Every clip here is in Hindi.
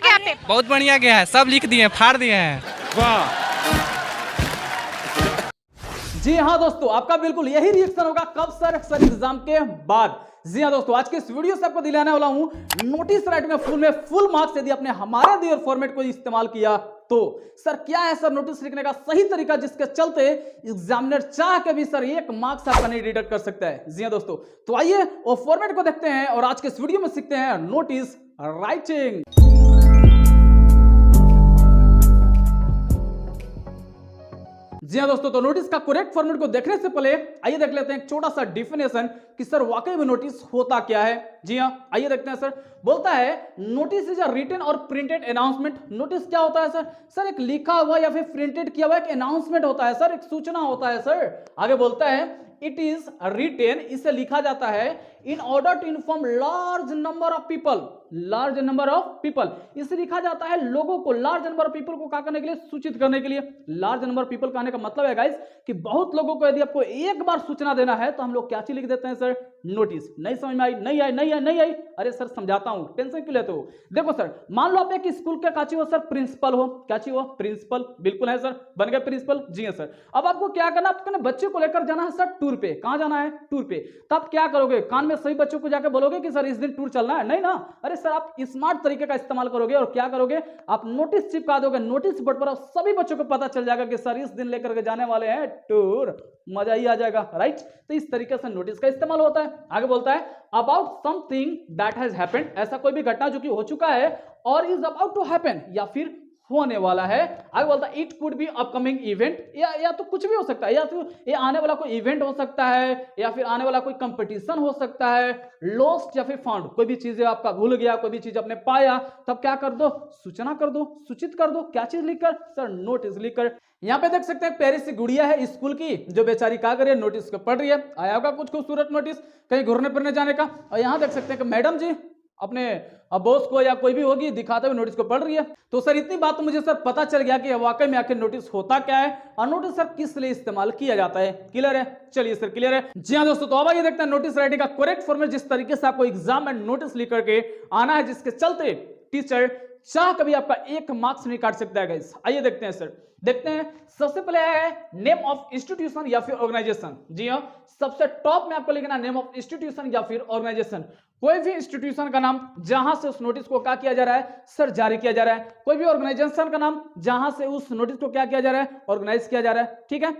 गया पे? बहुत बढ़िया गया है, सब लिख दिए, फाड़ दिए हैं। वाह। जी हाँ दोस्तों, आपका बिल्कुल यही रिएक्शन होगा कब सर एग्जाम के बाद। जी हाँ दोस्तों, आज के इस वीडियो से आपको दिलाने वाला हूं नोटिस राइटिंग में फुल मार्क्स यदि आपने हमारे दिए फॉर्मेट को इस्तेमाल किया तो सर क्या है सर नोटिस लिखने का सही तरीका जिसके चलते एग्जामिनर चाह के भी सर 1 मार्क्स आपका नहीं डिडक्ट कर सकता है। जी हाँ दोस्तों, तो आइए वो फॉर्मेट को देखते हैं और आज के इस वीडियो में सीखते हैं नोटिस राइटिंग। जी हाँ दोस्तों, तो नोटिस का करेक्ट फॉर्मेट को देखने से पहले आइए देख लेते हैं एक छोटा सा डिफिनेशन कि सर वाकई में नोटिस होता क्या है। जी हाँ, आइए देखते हैं। सर बोलता है नोटिस इज अ रिटन और प्रिंटेड अनाउंसमेंट। नोटिस क्या होता है सर एक लिखा हुआ या फिर प्रिंटेड किया हुआ एक अनाउंसमेंट होता है सर, एक सूचना होता है सर। आगे बोलता है इट इज रिटेन, इसे लिखा जाता है in order to inform large number of people. Large number of people, इसे लिखा जाता है लोगों को, लार्ज नंबर ऑफ पीपल को क्या करने के लिए, सूचित करने के लिए। लार्ज नंबर ऑफ पीपल कहने का मतलब है गाइस कि बहुत लोगों को यदि आपको एक बार सूचना देना है तो हम लोग क्या चीज लिख देते हैं सर, नोटिस। नहीं समझ में आई? नहीं आई। अरे सर समझाता हूं, टेंशन क्यों लेते हो। देखो सर, मान लो आप एक स्कूल के काची हो सर, प्रिंसिपल हो, काची हो, प्रिंसिपल, बिल्कुल है सर, बन गए प्रिंसिपल। जी है सर। अब आपको क्या करना, आपको बच्चे को लेकर जाना है सर टूर पे। कहां जाना है? टूर पे। तब क्या करोगे, कान में सभी बच्चों को जाकर बोलोगे कि सर इस दिन टूर चलना है? नहीं ना। अरे सर आप स्मार्ट तरीके का इस्तेमाल करोगे और क्या करोगे, आप नोटिस चिपका दोगे नोटिस बोर्ड पर, आप सभी बच्चों को पता चल जाएगा कि सर इस दिन लेकर के जाने वाले हैं टूर, मजा ही आ जाएगा, राइट। तो इस तरीके से नोटिस का इस्तेमाल होता है। आगे बोलता है about something that has happened, ऐसा कोई भी घटना जो कि हो चुका है और इज अबाउट टू हैपन या फिर होने वाला है। आगे बोलता है it could be upcoming event, या तो कुछ भी हो सकता है, या तो ये आने वाला कोई इवेंट हो सकता है, या फिर आने वाला कोई कंपटीशन हो सकता है, लॉस्ट या फिर फाउंड, कोई भी चीज आपका भूल गया, कोई भी चीज आपने पाया, तब क्या कर दो, सूचना कर दो, सूचित कर दो। क्या चीज लिखकर सर, नोटिस लिखकर। यहाँ पे देख सकते हैं प्यारी सी गुड़िया है स्कूल की, जो बेचारी क्या कर रही है, नोटिस को पढ़ रही है। आया होगा कुछ खूबसूरत नोटिस कहीं घूमने फिरने जाने का। और यहाँ देख सकते हैं कि मैडम जी अपने बॉस को या कोई भी होगी दिखाते हुए नोटिस को पढ़ रही है। तो सर इतनी बात तो मुझे सर पता चल गया कि वाकई में आखिर नोटिस होता क्या है और नोटिस सर किस लिए इस्तेमाल किया जाता है। क्लियर है? चलिए सर क्लियर है। जी हाँ दोस्तों, तो अब आइए देखते हैं नोटिस राइटिंग का करेक्ट फॉर्मेट, जिस तरीके से आपको एग्जाम में नोटिस लिख करके आना है, जिसके चलते टीचर चाह कभी आपका 1 मार्क्स नहीं काट सकता है गाइस। आइए देखते हैं सर, देखते हैं। सबसे पहले है नेम ऑफ इंस्टीट्यूशन या फिर ऑर्गेनाइजेशन। जी हाँ, सबसे टॉप में आपको लिखना नेम ऑफ इंस्टीट्यूशन या फिर ऑर्गेनाइजेशन। कोई भी इंस्टीट्यूशन का नाम जहां से उस नोटिस को क्या किया जा रहा है सर, जारी किया जा रहा है। कोई भी ऑर्गेनाइजेशन का नाम जहां से उस नोटिस को क्या किया जा रहा है, ऑर्गेनाइज किया जा रहा है। ठीक है,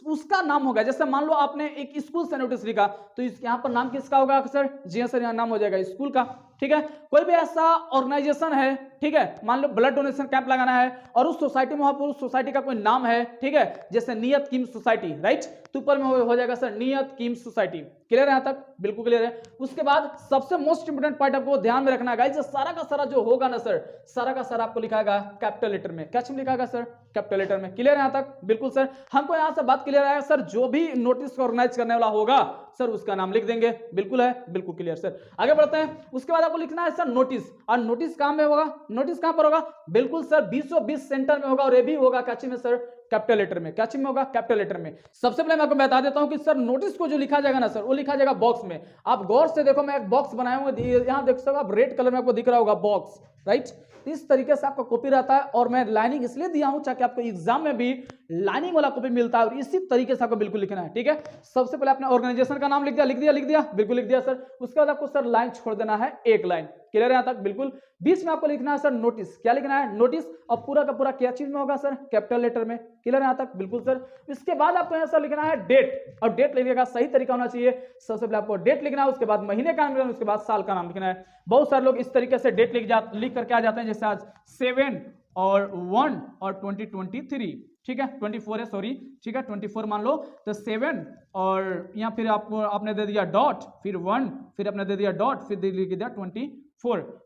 उसका नाम होगा। जैसे मान लो आपने एक स्कूल से नोटिस लिखा तो यहाँ पर नाम किसका होगा सर? जी हाँ सर, यहाँ नाम हो जाएगा स्कूल का। ठीक है, कोई भी ऐसा ऑर्गेनाइजेशन है, ठीक है, मान लो ब्लड डोनेशन कैंप लगाना है और उस सोसाइटी में, वहां पर उस सोसाइटी का कोई नाम है, ठीक है, जैसे नियत कीम सोसाइटी, राइट, तो ऊपर में हो जाएगा सर नियत कीम सोसाइटी। क्लियर है? यहाँ तक बिल्कुल क्लियर है। उसके बाद सबसे मोस्ट इंपोर्टेंट पॉइंट आपको ध्यान में रखना है, सारा का सारा जो होगा ना सर, सारा का सारा आपको लिखाएगा कैपिटल लेटर में। क्या लिखाएगा सर? कैपिटल लेटर में। क्लियर है यहाँ तक? बिल्कुल सर, हमको यहाँ से बात क्लियर है सर। जो भी नोटिस को ऑर्गेनाइज करने वाला होगा सर, उसका नाम लिख देंगे। बिल्कुल है, बिल्कुल क्लियर सर। आगे बढ़ते हैं। उसके बाद आपको लिखना है सर नोटिस, और नोटिस कहां में होगा, नोटिस कहां पर होगा? बिल्कुल सर 20 सेंटर में होगा, और ये भी होगा काची में सर, कैपिटल लेटर में। क्या में होगा? कैपिटल लेटर में। सबसे पहले मैं आपको बता देता हूं कि सर नोटिस को जो लिखा जाएगा ना सर, वो लिखा जाएगा बॉक्स में। आप गौर से देखो, मैं एक बॉक्स बनाया हूं, यहां देख सकते हो आप, रेड कलर में आपको दिख रहा होगा बॉक्स, राइट। इस तरीके से आपका कॉपी रहता है, और मैं लाइनिंग इसलिए दिया हूं ताकि आपको एग्जाम में भी लाइनिंग वाला कॉपी मिलता है, और इसी तरीके से आपको बिल्कुल लिखना है। ठीक है, सबसे पहले आपने ऑर्गेनाइजेशन का नाम लिख दिया, बिल्कुल लिख दिया सर। उसके बाद आपको सर लाइन छोड़ देना है, 1 लाइन। क्लियर है यहाँ तक? बिल्कुल। बीच में आपको लिखना है सर नोटिस। क्या लिखना है? नोटिस। और पूरा का पूरा क्या चीज में होगा सर? कैपिटल लेटर में। क्लियर है यहाँ तक? बिल्कुल सर। इसके बाद आपको यहाँ सर लिखना है डेट, और डेट लिखने का सही तरीका होना चाहिए। सबसे पहले आपको डेट लिखना है, उसके बाद महीने का नाम लिखना है, उसके बाद साल का नाम लिखना है। बहुत सारे लोग इस तरीके से डेट लिख करके आ जाते हैं, जैसे आज 7 और 1 और 2023, ठीक है, 24 है, सॉरी, ठीक है, 24 मान लो, तो 7 और यहाँ फिर आपने दे दिया डॉट, फिर 1, फिर आपने दे दिया डॉट, फिर लिख दिया 24,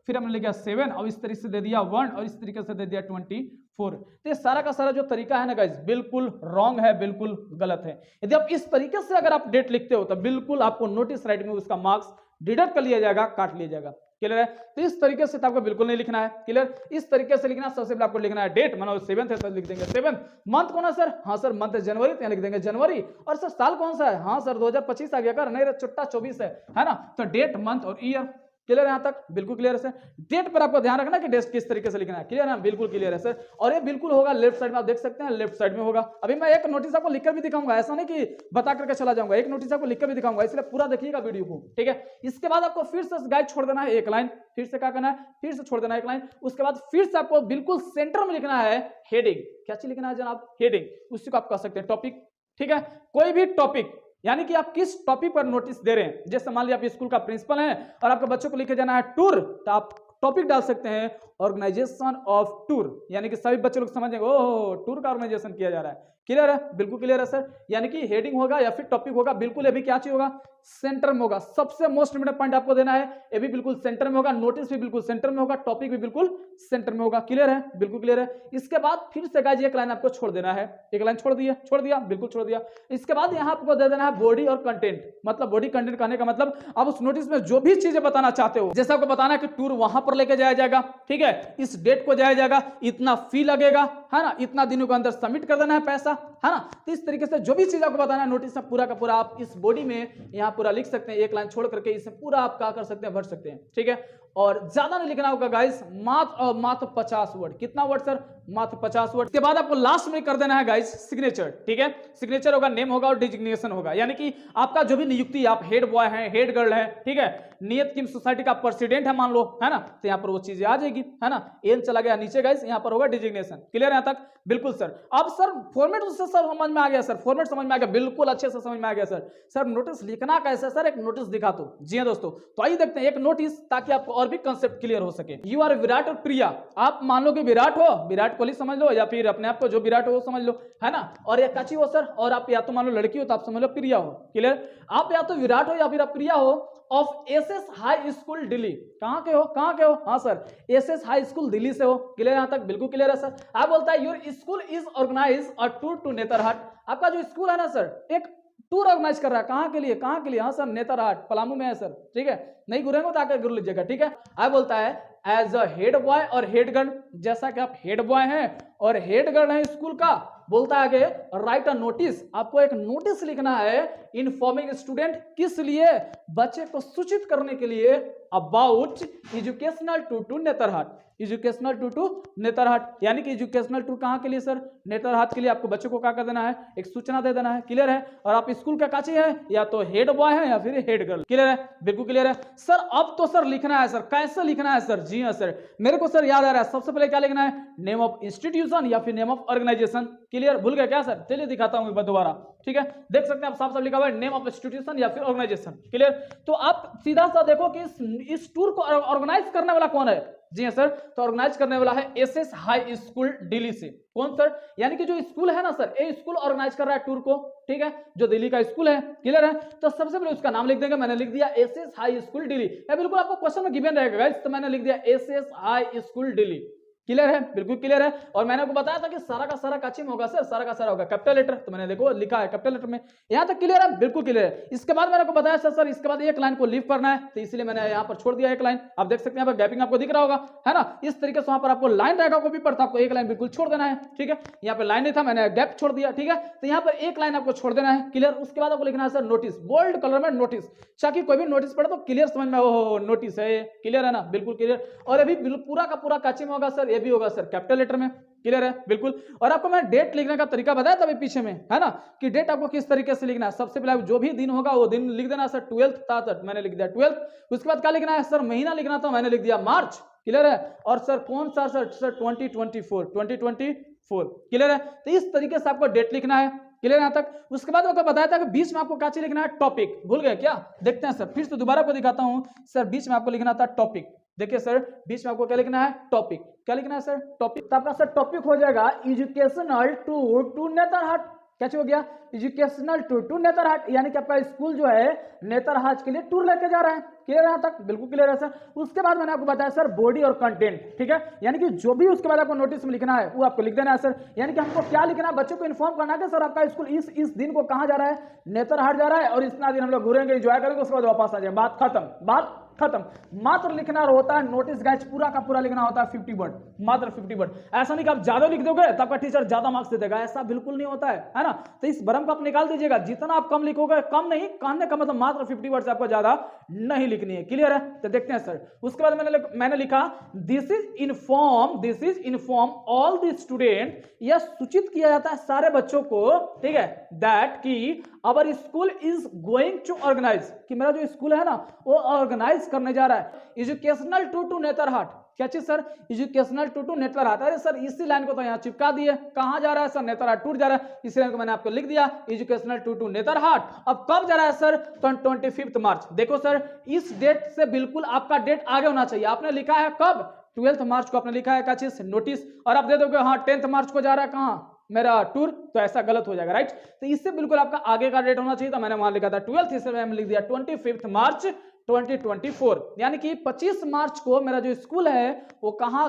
फिर हमने लिखा 7 और इस तरीके से दे दिया 1 और इस तरीके से दे दिया 24। तो ये सारा का सारा जो तरीका है ना गाइस, बिल्कुल रॉन्ग है, बिल्कुल गलत है। यदि आप इस तरीके से अगर आप डेट लिखते हो तो बिल्कुल आपको नोटिस राइटिंग में उसका मार्क्स डिडक्ट कर लिया जाएगा, काट लिया जाएगा। क्लियर है? तो इस तरीके से आपको बिल्कुल नहीं लिखना है। क्लियर? इस तरीके से लिखना, सबसे पहले आपको लिखना है डेट, मानो 7 है तो लिख देंगे 7। मंथ कौन है सर? हाँ सर मंथ है जनवरी, तो यहाँ लिख देंगे जनवरी। और सर साल कौन सा है? हाँ सर 2025 आ गया कर, नहीं चुट्टा 24 है ना। तो डेट, मंथ और ईयर, क्लियर है यहाँ तक? बिल्कुल क्लियर है सर। डेट पर आपको ध्यान रखना कि डेट किस तरीके से लिखना है। क्लियर है? बिल्कुल क्लियर है सर। और ये बिल्कुल होगा लेफ्ट साइड में, आप देख सकते हैं लेफ्ट साइड में होगा। अभी मैं एक नोटिस आपको लिखकर भी दिखाऊंगा, ऐसा नहीं कि बता करके चला जाऊंगा, एक नोटिस आपको लिखकर भी दिखाऊंगा, इसलिए पूरा देखिएगा वीडियो को, ठीक है। इसके बाद आपको फिर से गाइड छोड़ देना है एक लाइन, फिर से क्या करना है, फिर से छोड़ देना है एक लाइन। उसके बाद फिर से आपको बिल्कुल सेंटर में लिखना है हेडिंग। क्या चीज लिखना है जनाब? हेडिंग। उसी को आप कह सकते हैं टॉपिक, ठीक है। कोई भी टॉपिक, यानी कि आप किस टॉपिक पर नोटिस दे रहे हैं। जैसे मान लिया आप स्कूल का प्रिंसिपल हैं और आपके बच्चों को लेके जाना है टूर, तो आप टॉपिक डाल सकते हैं ऑर्गेनाइजेशन ऑफ टूर, यानी कि सभी बच्चे लोग समझेंगे ओह टूर का ऑर्गेनाइजेशन किया जा रहा है। क्लियर है? बिल्कुल क्लियर है सर। यानी कि हेडिंग होगा या फिर टॉपिक होगा, बिल्कुल ये भी क्या चीज होगा, सेंटर में होगा। सबसे मोस्ट इंपोर्टेंट पॉइंट आपको देना है, ये भी बिल्कुल सेंटर में होगा, नोटिस भी बिल्कुल सेंटर में होगा, टॉपिक भी बिल्कुल सेंटर में होगा। क्लियर है? बिल्कुल क्लियर है। इसके बाद फिर से गाइस एक लाइन आपको छोड़ देना है, एक लाइन छोड़ दिया, बिल्कुल छोड़ दिया। इसके बाद यहाँ आपको दे देना है बॉडी और कंटेंट। मतलब बॉडी कंटेंट कहने का मतलब आप उस नोटिस में जो भी चीजें बताना चाहते हो, जैसे आपको बताना है कि टूर वहां पर लेके जाया जाएगा, ठीक है, इस डेट को जाया जाएगा, इतना फी लगेगा, है ना, इतना दिनों के अंदर सबमिट कर देना है पैसा, है ना। तो इस तरीके से जो भी चीज आपको बताना है नोटिस में पूरा का पूरा आप इस बॉडी में यहाँ पूरा लिख सकते हैं, एक लाइन छोड़ करके इसे पूरा आप क्या कर सकते हैं, भर सकते हैं, ठीक है। और ज्यादा नहीं लिखना होगा गाइस, मात्र 50 वर्ड। कितना वर्ड सर? मात्र 50 वर्ड। के बाद आपको लास्ट में कर देना है गाइस सिग्नेचर, ठीक है। सिग्नेचर होगा, नेम होगा और डिजिग्नेशन होगा, यानी कि आपका जो भी नियुक्ति, आप हेड बॉय हैं, हेड गर्ल है, ठीक है, नियत किम सोसाइटी का प्रेसिडेंट है मान लो, है ना, तो यहाँ पर वो चीजें आ जाएगी, है ना। एन चला गया नीचे गाइस, यहाँ पर होगा डिजिग्नेशन। क्लियर है यहाँ तक? बिल्कुल सर। अब सर फॉर्मेट उससे सब समझ में आ गया सर, फॉर्मेट समझ में आ गया, बिल्कुल अच्छे से समझ में आ गया सर। सर नोटिस लिखना कैसे सर? एक नोटिस दिखा दो। जी हाँ दोस्तों, तो आइए देखते हैं एक नोटिस, ताकि आपको और भी कंसेप्ट क्लियर हो सके। यू आर विराट और प्रिया, आप मान लो कि विराट हो, विराट कोहली समझ लो, या फिर अपने आप को जो विराट हो वो समझ लो, है ना। और ये काची हो सर, और आप या तो मान लो लड़की हो तो आप समझ लो प्रिया हो। क्लियर? आप या तो विराट हो या फिर आप प्रिया हो, of SS high school Delhi. कहां के हो? कहां के हो? हाँ sir, SS high school Delhi से हो। क्लियर यहां तक? बिल्कुल क्लियर है सर। आप बोलता है your school is organise a tour to Netarhat. आपका जो स्कूल है ना सर, एक टूर ऑर्गेनाइज कर रहा है। कहां के लिए? कहां के लिए? हाँ सर, नेतरहाट पलामू में है सर, ठीक है। नहीं घुरेंगे तो आकर घुर लीजिएगा, ठीक है। आप बोलता है एज अ हेड बॉय और हेड गर्ल, जैसा कि आप हेड बॉय हैं और हेड गर्ल हैं स्कूल का, बोलता है आगे राइट अ नोटिस, आपको एक नोटिस लिखना है इन्फॉर्मिंग स्टूडेंट, किस लिए? बच्चे को सूचित करने के लिए, about educational tour to Netarhat. Educational tour to Netarhat, यानी कि एजुकेशनल टूर कहां के लिए सर? नेतरहाट के लिए। आपको बच्चों को क्या कर देना है? एक सूचना दे देना है। क्लियर है? और आप स्कूल का काची है, या तो हेड बॉय है या फिर हेड गर्ल। क्लियर है? बिल्कुल क्लियर है सर। अब तो सर लिखना है सर, कैसे लिखना है सर? जी हाँ सर, मेरे को सर याद आ रहा है, सबसे पहले क्या लिखना है? नेम ऑफ इंस्टीट्यूशन या फिर नेम ऑफ ऑर्गेनाइजेशन। क्लियर? भूल गया क्या सर? चलिए दिखाता हूं एक बार दोबारा, ठीक है। देख सकते हैं आप साफ साफ लिखा हुआ है नेम ऑफ इंस्टीट्यूशन या फिर ऑर्गेनाइजेशन। क्लियर? तो आप सीधा सा देखो कि इस टूर को ऑर्गेनाइज करने वाला कौन है। जी हाँ सर, तो ऑर्गेनाइज करने वाला है एसएस हाई स्कूल दिल्ली से। कौन सर? यानी कि जो स्कूल है ना सर, ये स्कूल ऑर्गेनाइज कर रहा है टूर को, ठीक है, जो दिल्ली का स्कूल है। क्लियर है? तो सबसे पहले उसका नाम लिख देंगे। मैंने लिख दिया एसएस हाई स्कूल दिल्ली, या बिल्कुल आपको क्वेश्चन में गिवन रहेगा गाइस, तो मैंने लिख दिया SS high school Delhi. Clear है? बिल्कुल क्लियर है। और मैंने आपको बताया था कि सारा का सारा काची में होगा सर, सारा का सारा होगा कैपिटल लेटर, तो मैंने देखो लिखा है कैपिटल लेटर में। यहां तक क्लियर है? बिल्कुल क्लियर है। इसके बाद मैंने आपको बताया सर इसके बाद एक लाइन को लीव करना है, तो इसलिए मैंने यहां पर छोड़ दिया एक लाइन। आप देख सकते हैं यहाँ पर गैपिंग आपको दिख रहा होगा, है ना। इस तरीके से वहां पर आपको लाइन रहेगा कॉपी पर, आपको एक लाइन बिल्कुल छोड़ देना है, ठीक है। यहाँ पे लाइन नहीं था, मैंने गैप छोड़ दिया, ठीक है। तो यहाँ पर एक लाइन आपको छोड़ देना है। क्लियर? उसके बाद आपको लिखना है सर नोटिस, बोल्ड कलर में नोटिस, ताकि कोई भी नोटिस पढ़े तो क्लियर समझ में हो नोटिस है। क्लियर है ना? बिल्कुल क्लियर। और अभी पूरा का पूरा काची में होगा सर, ये भी होगा सर कैपिटल लेटर में। क्लियर है? बिल्कुल। और आपको मैं डेट लिखने का तरीका बताया था अभी पीछे में, है ना, कि डेट आपको किस तरीके से लिखना है। सबसे पहले जो भी दिन होगा वो दिन लिख देना सर, 12th था तो मैंने लिख दिया 12th। उसके बाद क्या लिखना है सर? महीना लिखना था, मैंने लिख दिया मार्च। क्लियर है? और सर कौन सा सर? 2024। क्लियर है? तो इस तरीके से आपको डेट लिखना है। क्लियर यहां तक? उसके बाद आपको बताया था कि बीच में आपको क्या चीज लिखना है? टॉपिक। भूल गए क्या? देखते हैं सर, फिर से दोबारा को दिखाता हूं सर। बीच में आपको लिखना था टॉपिक। देखिए सर, बीच में आपको क्या लिखना है? टॉपिक। क्या लिखना है सर? टॉपिक। तो आपका सर टॉपिक हो जाएगा एजुकेशनल टूर टू नेतरहाट। क्या हो गया? एजुकेशनल टूर टू नेतरहाट, यानी कि आपका स्कूल जो है नेतरहाट के लिए टूर लेके जा रहा है। क्लियर यहां तक? बिल्कुल क्लियर है सर। उसके बाद मैंने आपको बताया सर बॉडी और कंटेंट, ठीक है, यानी कि जो भी उसके बाद आपको नोटिस में लिखना है वो आपको लिख देना है सर। यानी कि हमको क्या लिखना है? बच्चों को इन्फॉर्म करना है कि सर आपका स्कूल इस दिन को कहां जा रहा है? नेतरहाट जा रहा है, और इतना दिन हम लोग घूरेंगे, एंजॉय करेंगे, उसके बाद वापस आ जाए, बात खत्म, बात खत्म। मात्र लिखना होता है नोटिस गाइस, पूरा का पूरा लिखना होता है 50 वर्ड, मात्र 50 वर्ड। ऐसा नहीं कि आप ज्यादा लिख दोगे तब का टीचर ज्यादा मार्क्स दे देगा, ऐसा बिल्कुल नहीं होता है ना। तो इस भ्रम को आप निकाल दीजिएगा, जितना आप कम लिखोगे, कम नहीं कहने का मतलब मात्र 50 वर्ड से आपको ज्यादा नहीं लिखनी है। क्लियर है? तो देखते हैं सर। उसके बाद मैंने लिखा this is inform all the student, यह सूचित किया जाता है सारे बच्चों को, ठीक है, दैट कि our school is going to organise, कि मेरा जो स्कूल है ना वो ऑर्गेनाइज करने जा रहा है एजुकेशनल टूर टू नेतरहाट। क्या चीज sir? Educational tour to Netarhat. अरे सर इसी लाइन को तो यहाँ चिपका दिए, कहां जा रहा है सर? नेतरहाट टूर जा रहा है, इसी लाइन को मैंने आपको लिख दिया, एजुकेशनल टूर टू नेतरहाट। अब कब जा रहा है सर? 25 मार्च। देखो सर इस डेट से बिल्कुल आपका डेट आगे होना चाहिए। आपने लिखा है कब? 12 मार्च को आपने लिखा है क्या चीज? नोटिस, और आप दे दोगे हाँ 10 मार्च को जा रहा है कहाँ मेरा टूर, तो ऐसा गलत हो जाएगा, राइट। तो इससे बिल्कुल आपका आगे का डेट होना चाहिए, तो मैंने वहां लिखा था 12, इसलिए मैंने लिख दिया 25 मार्च 2024, यानी कि 25 मार्च को मेरा जो स्कूल है वो कहाँ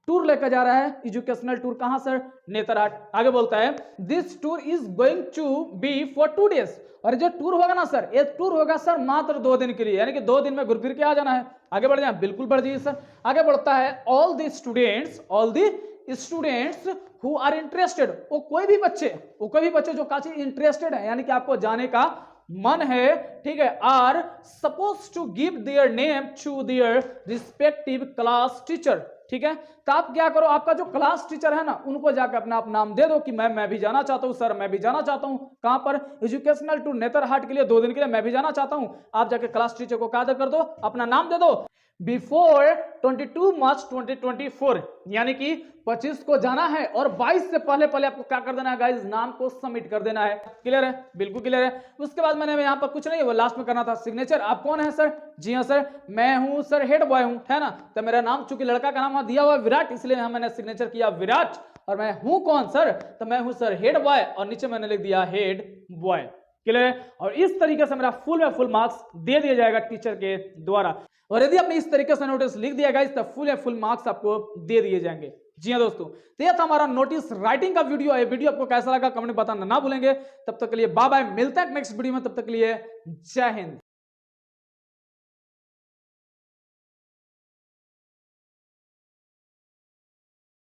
टूर लेकर जा रहा है? Educational tour. कहां सर? नेतरहाट। आगे बोलता है this tour is going to be for 2 days, और जो टूर होगा ना सर, ये टूर होगा सर मात्र 2 दिन के लिए, यानी कि 2 दिन में घुर फिर के आ जाना है। आगे बढ़ जाए, बिल्कुल बढ़ जाइए सर। आगे बढ़ता है all the students who are interested, वो कोई भी बच्चे जो काफी इंटरेस्टेड है, यानी कि आपको जाने का मन है, ठीक है, are suppose to give their name to their respective class teacher. ठीक है, तो आप क्या करो, आपका जो क्लास टीचर है ना उनको जाकर अपना आप नाम दे दो कि मैं भी जाना चाहता हूं सर, मैं भी जाना चाहता हूं। कहां पर? एजुकेशनल टूर नेतरहाट के लिए 2 दिन के लिए मैं भी जाना चाहता हूं। आप जाके क्लास टीचर को क्या कर दो? अपना नाम दे दो। बिफोर 22 मार्च 2024, यानी कि 25 को जाना है और 22 से पहले आपको क्या कर देना है गाइस? नाम को सबमिट कर देना है। क्लियर है? बिल्कुल क्लियर है। उसके बाद मैंने यहाँ पर कुछ नहीं, वो लास्ट में करना था सिग्नेचर। आप कौन है सर? जी हाँ सर, मैं हूं सर, हेड बॉय हूं, है ना। तो मेरा नाम, चूंकि लड़का का नाम वहां दिया हुआ विराट, इसलिए यहाँ मैंने सिग्नेचर किया विराट। और मैं हूं कौन सर? तो मैं हूं सर हेड बॉय, और नीचे मैंने लिख दिया हेड बॉय। क्लियर है? और इस तरीके से मेरा फुल मार्क्स दे दिया जाएगा टीचर के द्वारा। और यदि आपने इस तरीके से नोटिस लिख दिया गाइस तो फुल मार्क्स आपको दे दिए जाएंगे। जी हाँ दोस्तों, तो यह था हमारा नोटिस राइटिंग का वीडियो। ये वीडियो आपको कैसा लगा कमेंट में बताना ना भूलेंगे। तब तक के लिए बाय बाय, मिलते हैं नेक्स्ट वीडियो में, तब तक के लिए जय हिंद।